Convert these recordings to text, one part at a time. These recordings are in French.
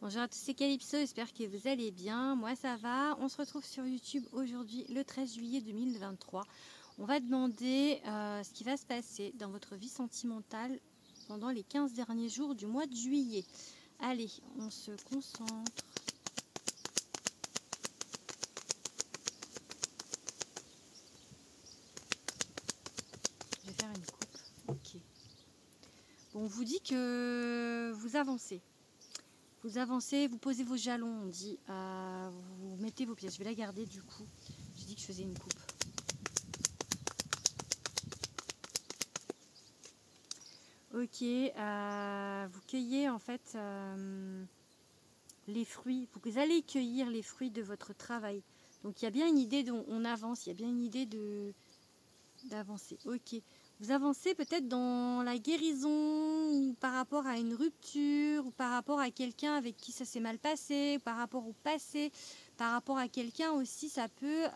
Bonjour à tous, c'est Calypso, j'espère que vous allez bien. Moi ça va. On se retrouve sur YouTube aujourd'hui le 13 juillet 2023. On va demander ce qui va se passer dans votre vie sentimentale pendant les 15 derniers jours du mois de juillet. Allez, on se concentre. Je vais faire une coupe. Ok. Bon, on vous dit que vous avancez. Vous avancez, vous posez vos jalons, on dit, vous mettez vos pièces. Je vais la garder du coup. J'ai dit que je faisais une coupe. Ok, vous cueillez en fait les fruits. Vous allez cueillir les fruits de votre travail. Donc il y a bien une idée dont on avance, il y a bien une idée d'avancer. Ok. Vous avancez peut-être dans la guérison, ou par rapport à une rupture, ou par rapport à quelqu'un avec qui ça s'est mal passé, ou par rapport au passé, par rapport à quelqu'un aussi, ça peut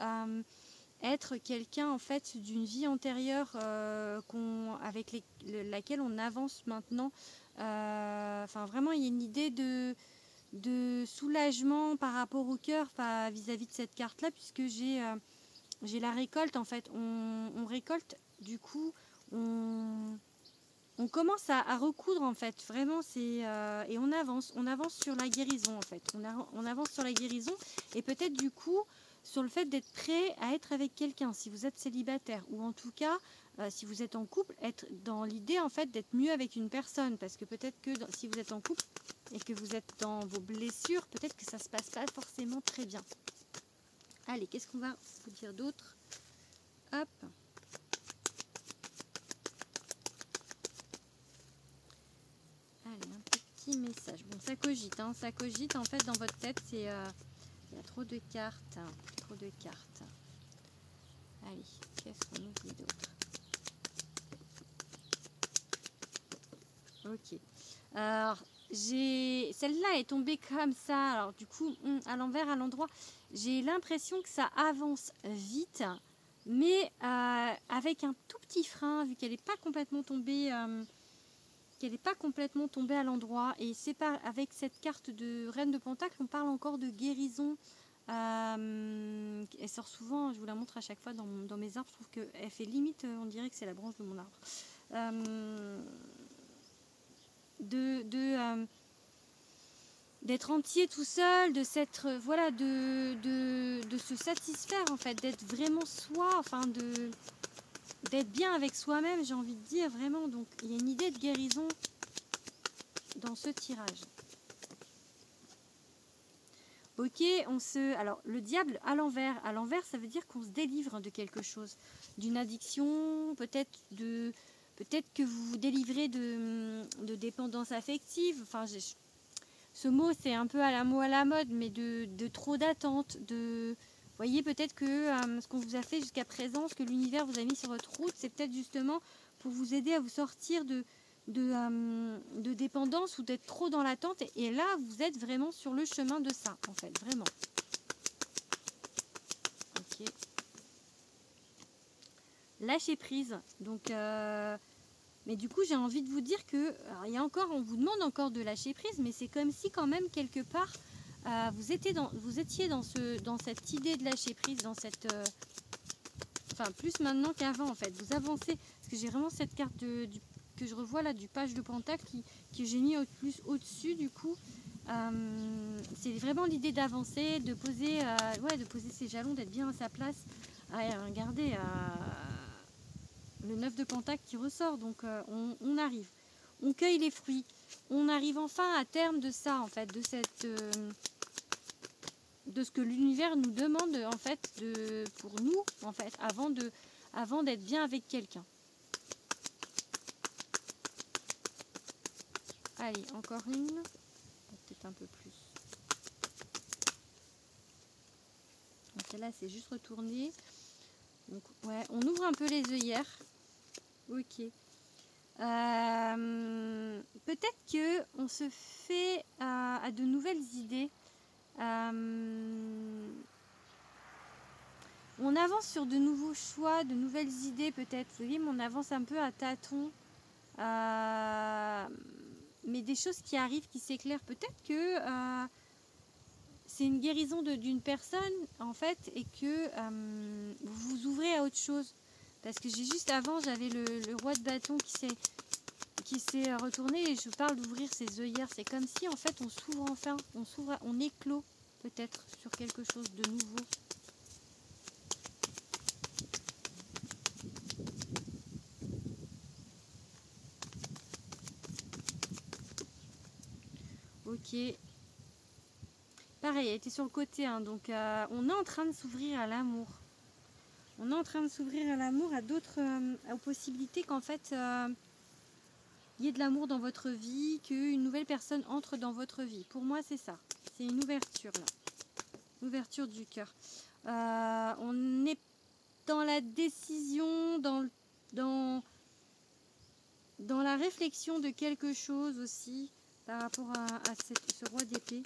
être quelqu'un en fait d'une vie antérieure avec laquelle on avance maintenant. Enfin vraiment, il y a une idée de soulagement par rapport au cœur vis-à-vis de cette carte-là, puisque j'ai la récolte en fait. On récolte du coup. On commence à recoudre en fait, vraiment et on avance sur la guérison en fait, on avance sur la guérison et peut-être du coup sur le fait d'être prêt à être avec quelqu'un si vous êtes célibataire ou en tout cas si vous êtes en couple, être dans l'idée en fait d'être mieux avec une personne parce que peut-être que si vous êtes en couple et que vous êtes dans vos blessures, peut-être que ça se passe pas forcément très bien. Allez, qu'est-ce qu'on va vous dire d'autre? Hop. Allez, un petit message. Bon, ça cogite, hein. Ça cogite en fait dans votre tête. Il y a trop de cartes. Trop de cartes. Allez, qu'est-ce qu'on nous dit d'autre? Ok. Alors, celle-là est tombée comme ça. Alors, du coup, à l'envers, à l'endroit, j'ai l'impression que ça avance vite, mais avec un tout petit frein, vu qu'elle n'est pas complètement tombée. Qu'elle n'est pas complètement tombée à l'endroit. Et c'est pas avec cette carte de Reine de Pentacle, on parle encore de guérison. Elle sort souvent, je vous la montre à chaque fois dans mes arbres. Je trouve qu'elle fait limite, on dirait que c'est la branche de mon arbre. D'être entier tout seul, de s'être, voilà, de se satisfaire en fait, d'être vraiment soi, enfin d'être bien avec soi-même, j'ai envie de dire, vraiment. Donc il y a une idée de guérison dans ce tirage. Ok, alors le diable à l'envers, ça veut dire qu'on se délivre de quelque chose, d'une addiction, peut-être que vous vous délivrez de dépendance affective. Enfin, ce mot c'est un peu à la mode, mais de trop d'attente, vous voyez, peut-être que ce qu'on vous a fait jusqu'à présent, ce que l'univers vous a mis sur votre route, c'est peut-être justement pour vous aider à vous sortir de dépendance ou d'être trop dans l'attente. Et là, vous êtes vraiment sur le chemin de ça, en fait, vraiment. Ok. Lâcher prise. Donc, mais du coup, j'ai envie de vous dire que, alors, il y a encore, on vous demande encore de lâcher prise, mais c'est comme si quand même quelque part, vous étiez dans cette idée de lâcher prise, dans cette, enfin plus maintenant qu'avant en fait. Vous avancez, parce que j'ai vraiment cette carte que je revois là du page de Pentacle que j'ai mis au-dessus du coup. C'est vraiment l'idée d'avancer, de poser ses jalons, d'être bien à sa place. Regardez, le 9 de Pentacle qui ressort, donc on arrive. On cueille les fruits. On arrive enfin à terme de ça en fait, de ce que l'univers nous demande en fait pour nous en fait avant d'être bien avec quelqu'un. Allez, encore une, peut-être un peu plus. Celle-là c'est juste retourné. Donc ouais, on ouvre un peu les œillères. Ok. Peut-être que on se fait à de nouvelles idées. On avance sur de nouveaux choix, de nouvelles idées peut-être. Vous voyez, mais on avance un peu à tâtons. mais des choses qui arrivent, qui s'éclairent. Peut-être que c'est une guérison d'une personne, en fait, et que vous vous ouvrez à autre chose. Parce que j'ai juste avant, j'avais le roi de bâton qui s'est retourné, et je parle d'ouvrir ses œillères. C'est comme si, en fait, on s'ouvre enfin, on éclot peut-être sur quelque chose de nouveau. Ok. Pareil, elle était sur le côté, hein, donc on est en train de s'ouvrir à l'amour. On est en train de s'ouvrir à l'amour, à d'autres aux possibilités qu'en fait, il y ait de l'amour dans votre vie, qu'une nouvelle personne entre dans votre vie. Pour moi, c'est ça. C'est une ouverture, là. Ouverture du cœur. On est dans la décision, dans la réflexion de quelque chose aussi, par rapport à ce roi d'épée.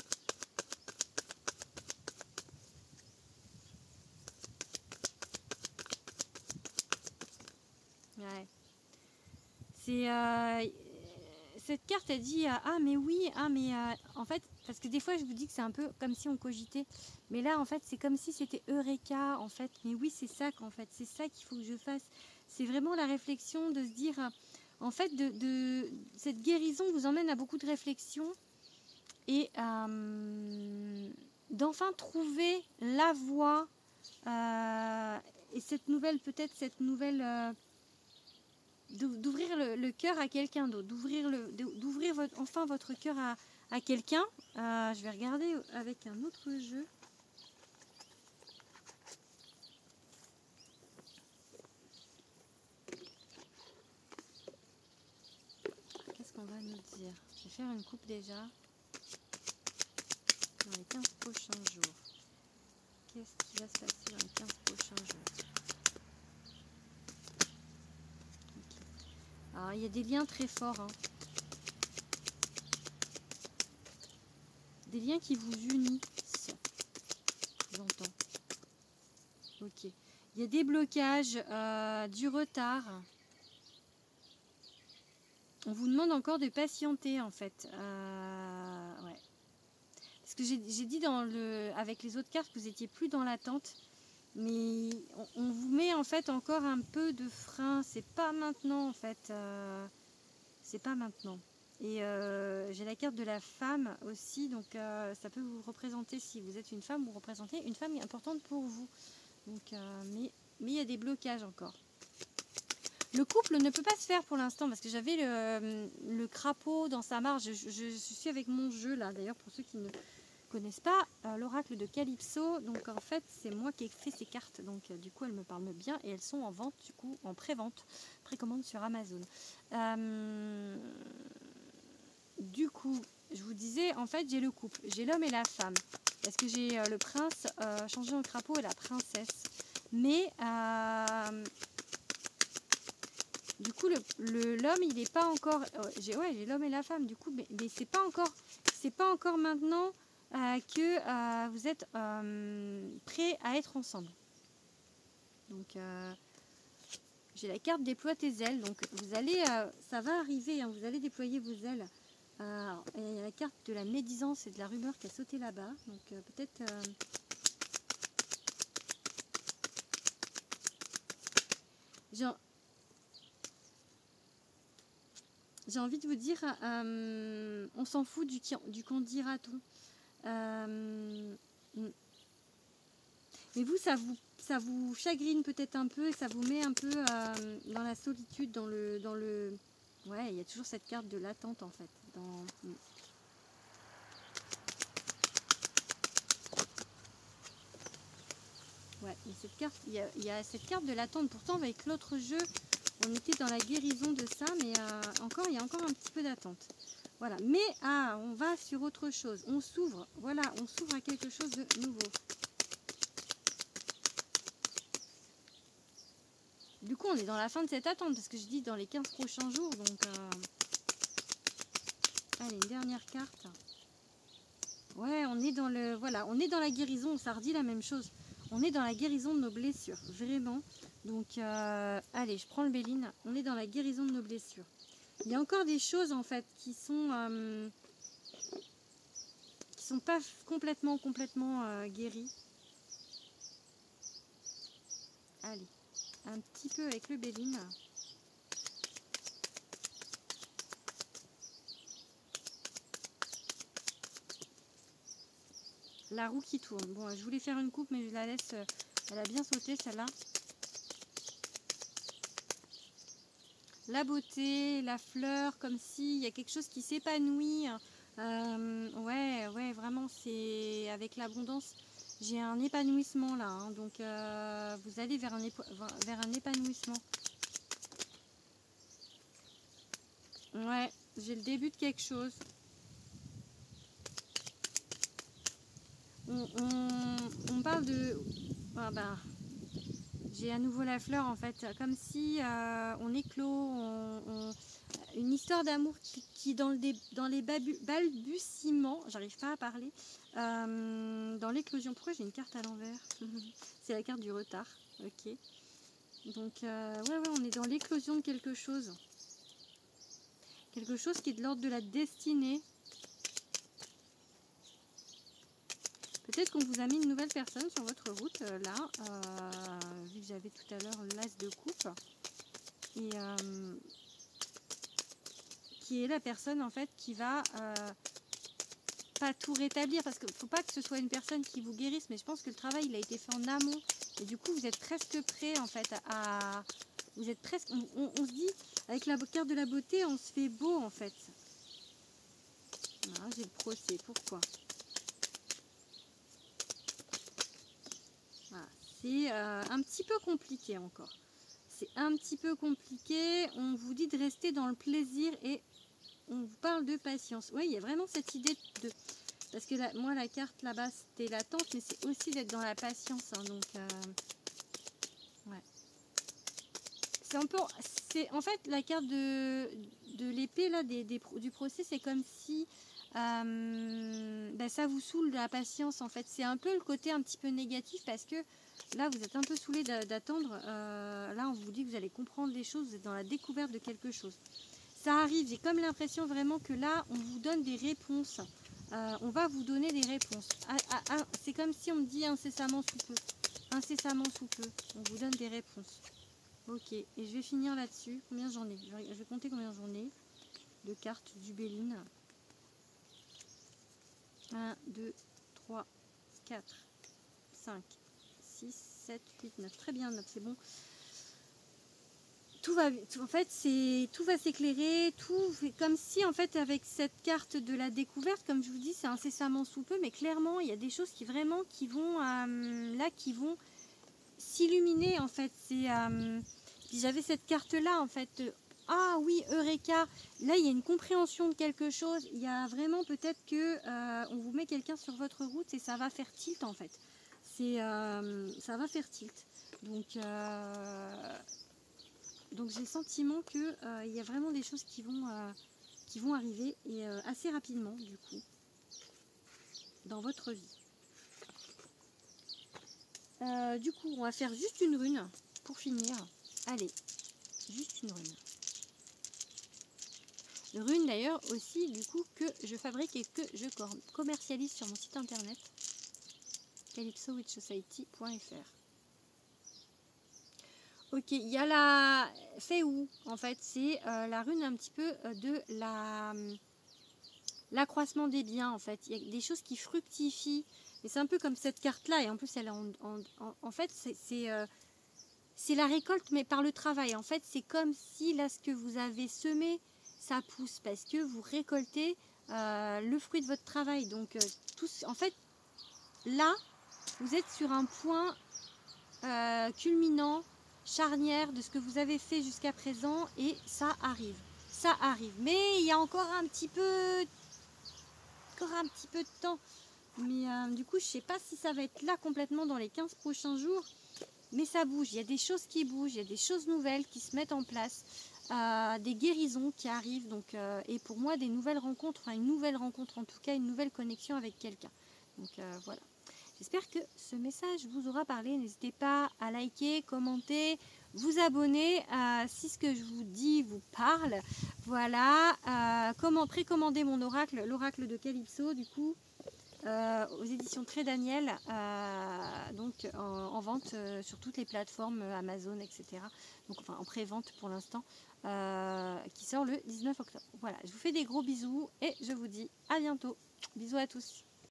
Ouais. C'est cette carte elle dit ah mais oui, ah mais en fait, parce que des fois je vous dis que c'est un peu comme si on cogitait, mais là en fait c'est comme si c'était Eureka en fait. Mais oui, c'est ça qu'en fait, c'est ça qu'il faut que je fasse. C'est vraiment la réflexion de se dire en fait de cette guérison vous emmène à beaucoup de réflexion et d'enfin trouver la voie et cette nouvelle peut-être cette nouvelle d'ouvrir le cœur à quelqu'un d'autre, d'ouvrir enfin votre cœur à quelqu'un. Je vais regarder avec un autre jeu. Qu'est-ce qu'on va nous dire? Je vais faire une coupe déjà. Dans les 15 prochains jours. Qu'est-ce qui va se passer dans les 15 prochains jours? Okay. Alors, il y a des liens très forts. Hein. Des liens qui vous unissent. J'entends. Ok. Il y a des blocages, du retard. On vous demande encore de patienter en fait. Ouais. Parce que j'ai dit avec les autres cartes que vous étiez plus dans l'attente. Mais on vous met en fait encore un peu de frein. C'est pas maintenant en fait. C'est pas maintenant. Et j'ai la carte de la femme aussi. Donc ça peut vous représenter, si vous êtes une femme, vous représentez une femme importante pour vous. Donc, mais il y a des blocages encore. Le couple ne peut pas se faire pour l'instant parce que j'avais le crapaud dans sa marge. Je suis avec mon jeu là. D'ailleurs, pour ceux qui ne connaissent pas, l'oracle de Calypso. Donc en fait, c'est moi qui ai fait ces cartes. Donc du coup, elles me parlent bien et elles sont en vente, du coup, en pré-vente, précommande sur Amazon. Du coup, je vous disais, en fait, j'ai le couple. J'ai l'homme et la femme. Parce que j'ai le prince changé en crapaud et la princesse. Mais... du coup, l'homme, il n'est pas encore... j'ai l'homme et la femme, du coup, mais c'est pas encore maintenant que vous êtes prêts à être ensemble. Donc, j'ai la carte déploie tes ailes. Donc, vous allez, ça va arriver, hein, vous allez déployer vos ailes. Et il y a la carte de la médisance et de la rumeur qui a sauté là-bas. Donc, peut-être... j'ai envie de vous dire, on s'en fout du qu'en dira-t-on. Mais vous, ça vous chagrine peut-être un peu et ça vous met un peu dans la solitude, dans le... Ouais, il y a toujours cette carte de l'attente en fait. Ouais, mais cette carte, il y a cette carte de l'attente. Pourtant, avec l'autre jeu, on était dans la guérison de ça, mais il y a encore un petit peu d'attente. Voilà, mais on va sur autre chose. On s'ouvre, voilà, on s'ouvre à quelque chose de nouveau. Du coup, on est dans la fin de cette attente, parce que je dis dans les 15 prochains jours, donc... Allez, une dernière carte. Ouais, on est dans le... Voilà, on est dans la guérison, ça redit la même chose. On est dans la guérison de nos blessures, vraiment. Donc, allez, je prends le Béline. On est dans la guérison de nos blessures. Il y a encore des choses en fait qui sont pas complètement guéries. Allez, un petit peu avec le Béline. La roue qui tourne. Bon, je voulais faire une coupe, mais je la laisse. Elle a bien sauté celle-là. La beauté, la fleur, comme s'il y a quelque chose qui s'épanouit. Ouais, vraiment, c'est avec l'abondance. J'ai un épanouissement là, hein, donc vous allez vers un épanouissement. Ouais, j'ai le début de quelque chose. On parle de... Ah ben, j'ai à nouveau la fleur en fait, comme si on éclot, une histoire d'amour qui dans les balbutiements, j'arrive pas à parler, dans l'éclosion. Pourquoi j'ai une carte à l'envers? C'est la carte du retard, ok. Donc ouais, on est dans l'éclosion de quelque chose. Quelque chose qui est de l'ordre de la destinée. Peut-être qu'on vous a mis une nouvelle personne sur votre route, là, vu que j'avais tout à l'heure l'as de coupe. Et qui est la personne en fait qui va pas tout rétablir, parce qu'il ne faut pas que ce soit une personne qui vous guérisse, mais je pense que le travail il a été fait en amont, et du coup vous êtes presque prêt en fait à... Vous êtes presque... On se dit, avec la carte de la beauté, on se fait beau en fait. J'ai le procès, pourquoi? Voilà. C'est un petit peu compliqué encore. C'est un petit peu compliqué. On vous dit de rester dans le plaisir et on vous parle de patience. Oui, il y a vraiment cette idée de... Parce que là, moi, la carte là-bas, c'était l'attente, mais c'est aussi d'être dans la patience. Hein, donc, ouais. C'est un peu... C'est en fait la carte de l'épée là du procès, c'est comme si ça vous saoule de la patience en fait. C'est un peu le côté un petit peu négatif parce que là vous êtes un peu saoulé d'attendre. Là on vous dit que vous allez comprendre les choses, vous êtes dans la découverte de quelque chose. Ça arrive, j'ai comme l'impression vraiment que là on vous donne des réponses. On va vous donner des réponses. C'est comme si on me dit incessamment sous peu. Incessamment sous peu, on vous donne des réponses. Ok, et je vais finir là-dessus. Combien j'en ai? Je vais compter combien j'en ai de cartes du Béline. 1, 2, 3, 4, 5, 6, 7, 8, 9. Très bien, 9, c'est bon. Tout va, en fait, tout va s'éclairer, comme si, en fait, avec cette carte de la découverte, comme je vous dis, c'est incessamment sous peu, mais clairement, il y a des choses qui vraiment, qui vont s'illuminer, en fait. Puis j'avais cette carte-là, en fait. Ah oui, Eureka. Là, il y a une compréhension de quelque chose. Il y a vraiment peut-être que on vous met quelqu'un sur votre route et ça va faire tilt, en fait. Ça va faire tilt. Donc j'ai le sentiment que il y a vraiment des choses qui vont arriver et assez rapidement, du coup, dans votre vie. Du coup, on va faire juste une rune pour finir. Allez, juste une rune. Rune d'ailleurs aussi, du coup, que je fabrique et que je commercialise sur mon site internet calypsowitchsociety.fr. Ok, il y a la Féou, en fait, c'est la rune un petit peu de l'accroissement des biens, en fait. Il y a des choses qui fructifient, et c'est un peu comme cette carte-là, et en plus, elle est en fait, c'est la récolte, mais par le travail. En fait, c'est comme si, là, ce que vous avez semé, ça pousse, parce que vous récoltez le fruit de votre travail. Donc, en fait, là, vous êtes sur un point culminant, charnière de ce que vous avez fait jusqu'à présent, et ça arrive. Ça arrive. Mais il y a encore un petit peu de temps. Mais du coup, je sais pas si ça va être là complètement dans les 15 prochains jours. Mais ça bouge, il y a des choses qui bougent, il y a des choses nouvelles qui se mettent en place, des guérisons qui arrivent, donc, et pour moi des nouvelles rencontres, enfin une nouvelle rencontre en tout cas, une nouvelle connexion avec quelqu'un. Donc voilà. J'espère que ce message vous aura parlé. N'hésitez pas à liker, commenter, vous abonner si ce que je vous dis vous parle. Voilà, précommander mon oracle, l'oracle de Calypso, du coup, aux éditions Très Daniel, donc en vente sur toutes les plateformes Amazon, etc. Donc, enfin, en pré-vente pour l'instant, qui sort le 19 octobre. Voilà, je vous fais des gros bisous et je vous dis à bientôt. Bisous à tous.